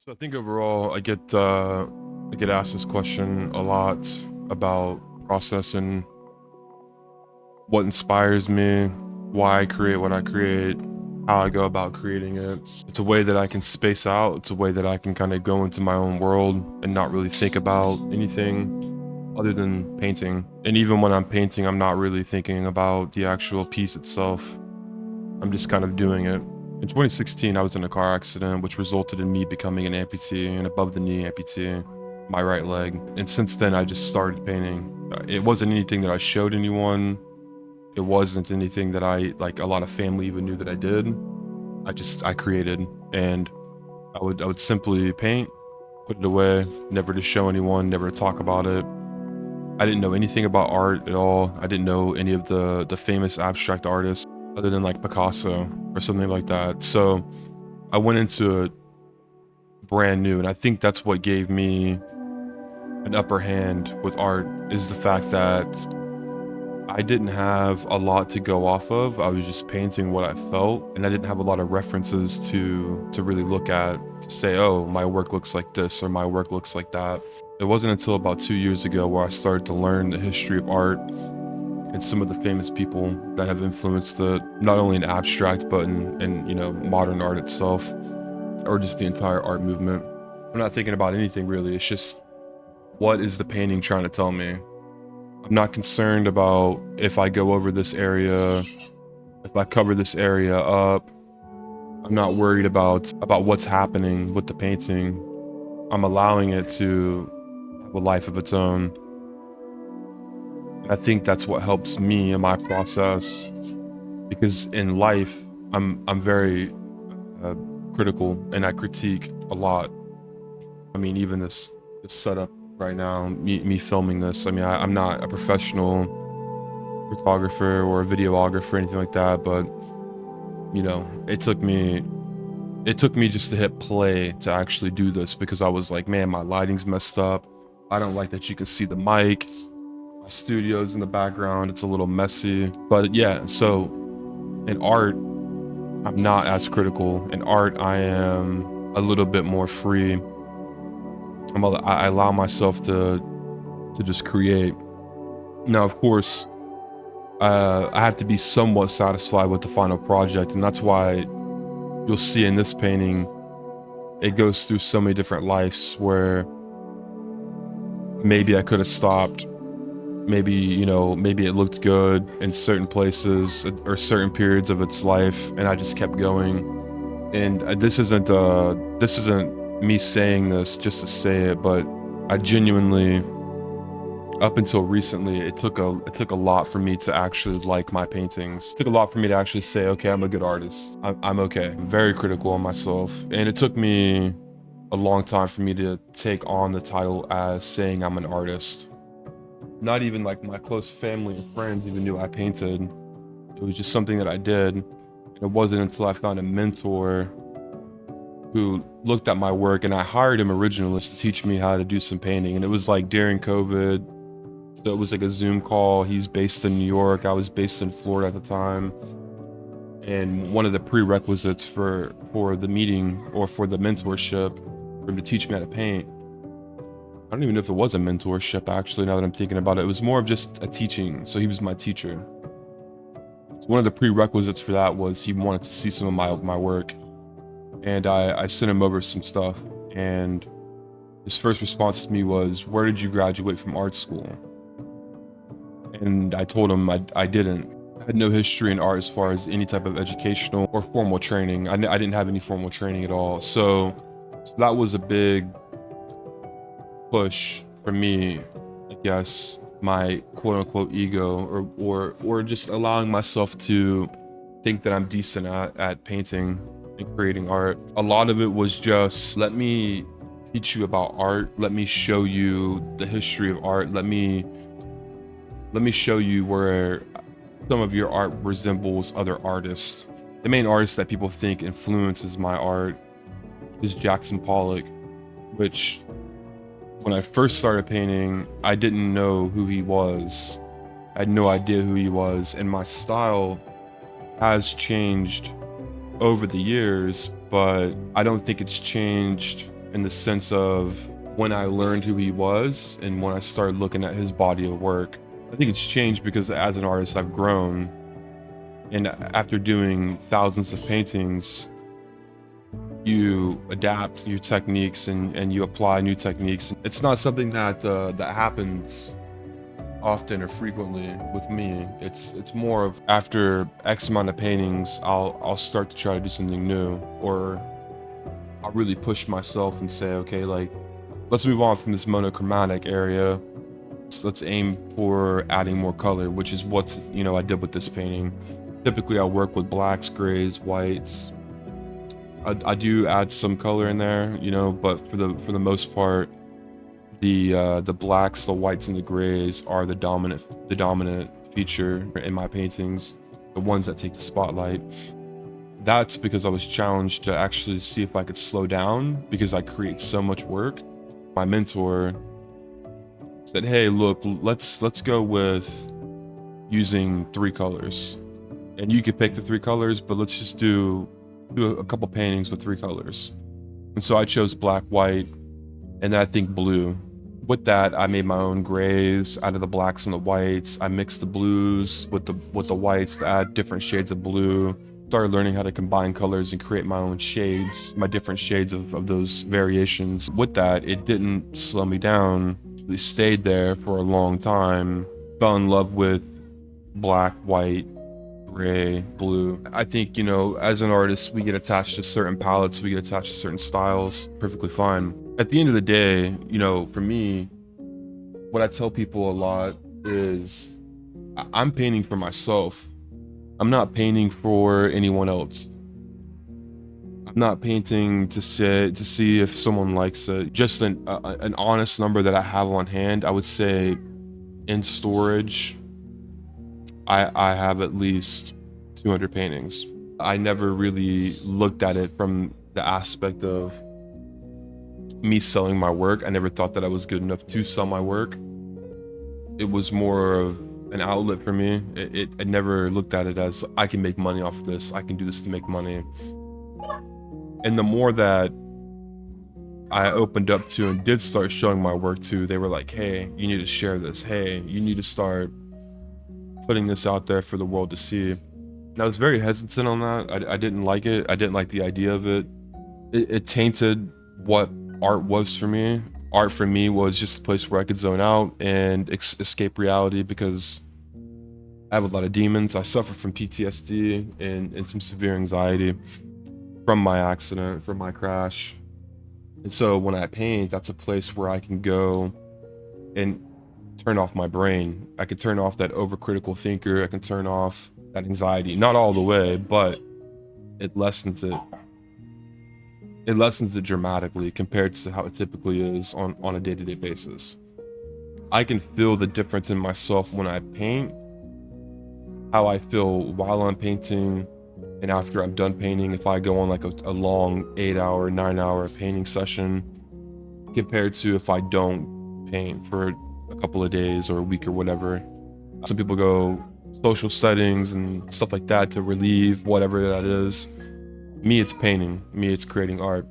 So I think overall, I get asked this question a lot about process and what inspires me, why I create what I create, how I go about creating it. It's a way that I can space out. It's a way that I can kind of go into my own world and not really think about anything other than painting. And even when I'm painting, I'm not really thinking about the actual piece itself. I'm just kind of doing it. In 2016, I was in a car accident, which resulted in me becoming an amputee, an above the knee amputee, my right leg. And since then, I just started painting. It wasn't anything that I showed anyone. It wasn't anything that like a lot of family even knew that I did. I created, and I would simply paint, put it away, never to show anyone, never to talk about it. I didn't know anything about art at all. I didn't know any of the famous abstract artists other than like Picasso or something like that. So I went into it brand new, and I think that's what gave me an upper hand with art is the fact that I didn't have a lot to go off of. I was just painting what I felt, and I didn't have a lot of references to really look at to say, oh, my work looks like this or my work looks like that. It wasn't until about 2 years ago where I started to learn the history of art and some of the famous people that have influenced the not only in abstract but in modern art itself, or just the entire art movement. I'm not thinking about anything really. It's just, what is the painting trying to tell me? I'm not concerned about if I go over this area, if I cover this area up. I'm not worried about what's happening with the painting. I'm allowing it to have a life of its own. And I think that's what helps me in my process, because in life, I'm very uh, critical, and I critique a lot. I mean, even this setup right now, me filming this. I mean, I'm not a professional photographer or a videographer or anything like that, but it took me just to hit play to actually do this, because I was like, man, my lighting's messed up. I don't like that you can see the mic. My studio's in the background. It's a little messy. But yeah, so in art, I'm not as critical. In art, I am a little bit more free. I allow myself to just create. Now, of course, I have to be somewhat satisfied with the final project, and that's why you'll see in this painting, it goes through so many different lives where maybe I could have stopped. Maybe, maybe it looked good in certain places or certain periods of its life, and I just kept going. And this isn't me saying this just to say it, but I genuinely, up until recently, it took a lot for me to actually like my paintings. It took a lot for me to actually say, okay, I'm a good artist. I'm okay. I'm very critical of myself, and it took me a long time for me to take on the title as saying I'm an artist. Not even like my close family and friends even knew I painted. It was just something that I did. And it wasn't until I found a mentor who looked at my work, and I hired him originally to teach me how to do some painting. And it was like during COVID, so it was like a Zoom call. He's based in New York. I was based in Florida at the time. And one of the prerequisites for the meeting or for the mentorship, for him to teach me how to paint, I don't even know if it was a mentorship actually, now that I'm thinking about it. It was more of just a teaching. So he was my teacher. So one of the prerequisites for that was he wanted to see some of my work. And I sent him over some stuff. And his first response to me was, "Where did you graduate from art school?" And I told him I didn't. I had no history in art as far as any type of educational or formal training. I didn't have any formal training at all. So that was a big push for me, I guess, my quote unquote ego, or just allowing myself to think that I'm decent at painting and creating art. A lot of it was just, let me teach you about art. Let me show you the history of art. Let me show you where some of your art resembles other artists. The main artist that people think influences my art is Jackson Pollock, which when I first started painting, I didn't know who he was. I had no idea who he was, and my style has changed over the years, but I don't think it's changed in the sense of when I learned who he was and when I started looking at his body of work. I think it's changed because as an artist, I've grown. And after doing thousands of paintings, you adapt your techniques and you apply new techniques. It's not something that that happens often or frequently with me. It's more of after X amount of paintings, I'll start to try to do something new, or I'll really push myself and say, okay, like, let's move on from this monochromatic area. Let's aim for adding more color, which is what, you know, I did with this painting. Typically I work with blacks, grays, whites. I do add some color in there, you know, but for the most part, the blacks, the whites, and the grays are the dominant feature in my paintings, the ones that take the spotlight. That's because I was challenged to actually see if I could slow down because I create so much work. My mentor said, hey, look, let's go with using 3 colors, and you could pick the 3 colors, but let's just do a couple paintings with 3 colors. And so I chose black, white, and then I think blue. With that, I made my own grays out of the blacks and the whites. I mixed the blues with the whites to add different shades of blue. Started learning how to combine colors and create my own shades, my different shades of those variations. With that, it didn't slow me down. We stayed there for a long time. Fell in love with black, white, gray, blue. I think, you know, as an artist, we get attached to certain palettes, we get attached to certain styles, perfectly fine. At the end of the day, you know, for me, what I tell people a lot is I'm painting for myself. I'm not painting for anyone else. I'm not painting to see if someone likes it. Just an honest number that I have on hand, I would say in storage, I have at least 200 paintings. I never really looked at it from the aspect of me selling my work. I never thought that I was good enough to sell my work. It was more of an outlet for me. I never looked at it as I can make money off of this. I can do this to make money. And the more that I opened up to and did start showing my work to, they were like, hey, you need to share this. Hey, you need to start putting this out there for the world to see. And I was very hesitant on that. I didn't like it. I didn't like the idea of it. It tainted what art was for me. Art for me was just a place where I could zone out and escape reality, because I have a lot of demons. I suffer from PTSD and some severe anxiety from my accident, from my crash. And so when I paint, that's a place where I can go and turn off my brain. I can turn off that overcritical thinker. I can turn off that anxiety. Not all the way, but it lessens it. It lessens it dramatically compared to how it typically is on a day-to-day basis. I can feel the difference in myself when I paint, how I feel while I'm painting, and after I'm done painting. If I go on like a long 8-hour, 9-hour painting session, compared to if I don't paint for a couple of days or a week or whatever. Some people go social settings and stuff like that to relieve whatever that is. Me, it's painting. Me, it's creating art.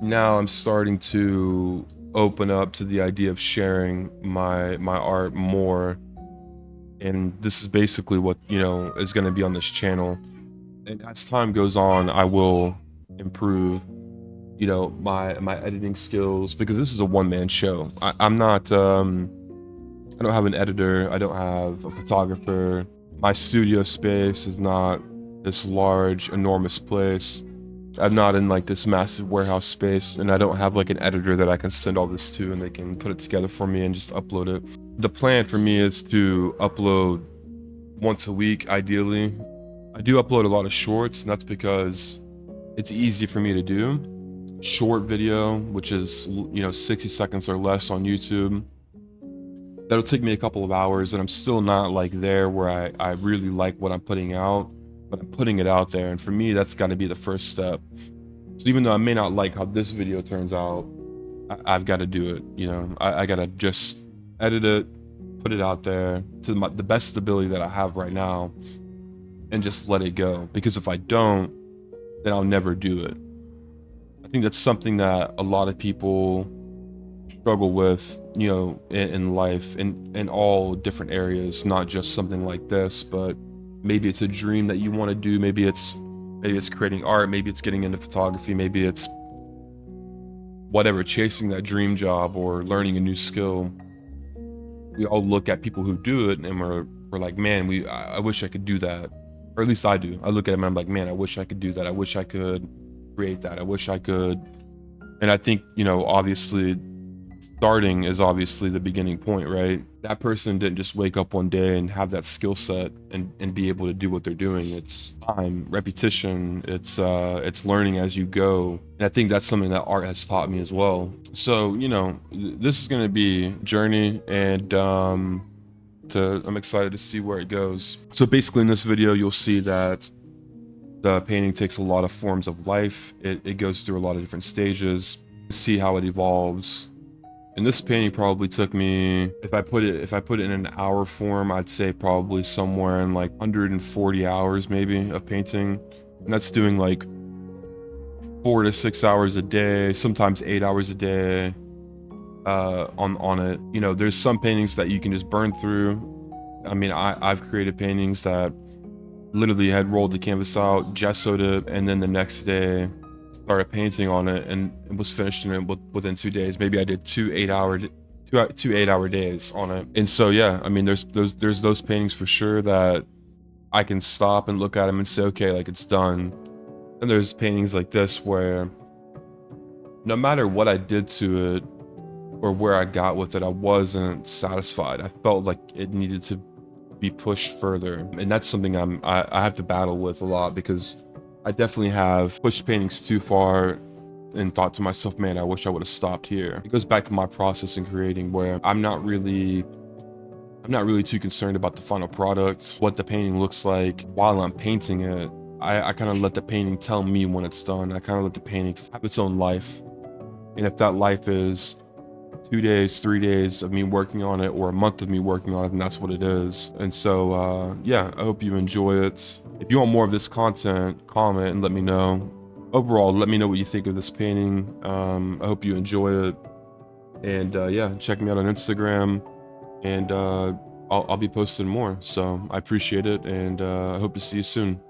Now I'm starting to open up to the idea of sharing my art more. And this is basically what, you know, is going to be on this channel. And as time goes on, I will improve, you know, my editing skills, because this is a one-man show. I'm not, I don't have an editor. I don't have a photographer. My studio space is not this large, enormous place. I'm not in like this massive warehouse space, and I don't have like an editor that I can send all this to and they can put it together for me and just upload it. The plan for me is to upload once a week, ideally. I do upload a lot of shorts, and that's because it's easy for me to do. Short video, which is, you know, 60 seconds or less on YouTube. That'll take me a couple of hours, and I'm still not like there where I really like what I'm putting out, but I'm putting it out there. And for me, that's got to be the first step. So even though I may not like how this video turns out, I've got to do it. You know, I got to just edit it, put it out there to the best ability that I have right now, and just let it go. Because if I don't, then I'll never do it. think that's something that a lot of people struggle with, you know, in life, in all different areas, not just something like this, but maybe it's a dream that you want to do. Maybe it's creating art, maybe it's getting into photography, maybe it's whatever, chasing that dream job or learning a new skill. We all look at people who do it and we're like, man, I wish I could do that. Or at least I do. I look at them and I'm like, man, I wish I could do that. I wish I could create that. I wish I could. And I think, you know, obviously starting is obviously the beginning point, right? That person didn't just wake up one day and have that skill set and be able to do what they're doing. It's time, repetition, it's learning as you go. And I think that's something that art has taught me as well. So, you know, this is going to be a journey, and I'm excited to see where it goes. So basically in this video, you'll see that the painting takes a lot of forms of life. It goes through a lot of different stages. See how it evolves. And this painting probably took me, if I put it in an hour form, I'd say probably somewhere in like 140 hours maybe of painting. And that's doing like 4 to 6 hours a day, sometimes 8 hours a day on it. You know, there's some paintings that you can just burn through. I mean, I've created paintings that literally had rolled the canvas out, gessoed it, and then the next day started painting on it and was finishing it within 2 days. Maybe I did two 8-hour days on it. And so yeah, I mean, there's those paintings for sure that I can stop and look at them and say, okay, like it's done. And there's paintings like this where no matter what I did to it or where I got with it, I wasn't satisfied. I felt like it needed to be pushed further, and that's something I have to battle with a lot, because I definitely have pushed paintings too far and thought to myself, man, I wish I would have stopped here. It goes back to my process in creating, where I'm not really too concerned about the final product, what the painting looks like while I'm painting it. I kind of let the painting tell me when it's done. I kind of let the painting have its own life. And if that life is 2 days, 3 days of me working on it, or a month of me working on it, and that's what it is. And so yeah, I hope you enjoy it. If you want more of this content, comment and let me know. Overall, let me know what you think of this painting. I hope you enjoy it. And yeah, check me out on Instagram, and I'll be posting more. So I appreciate it, and I hope to see you soon.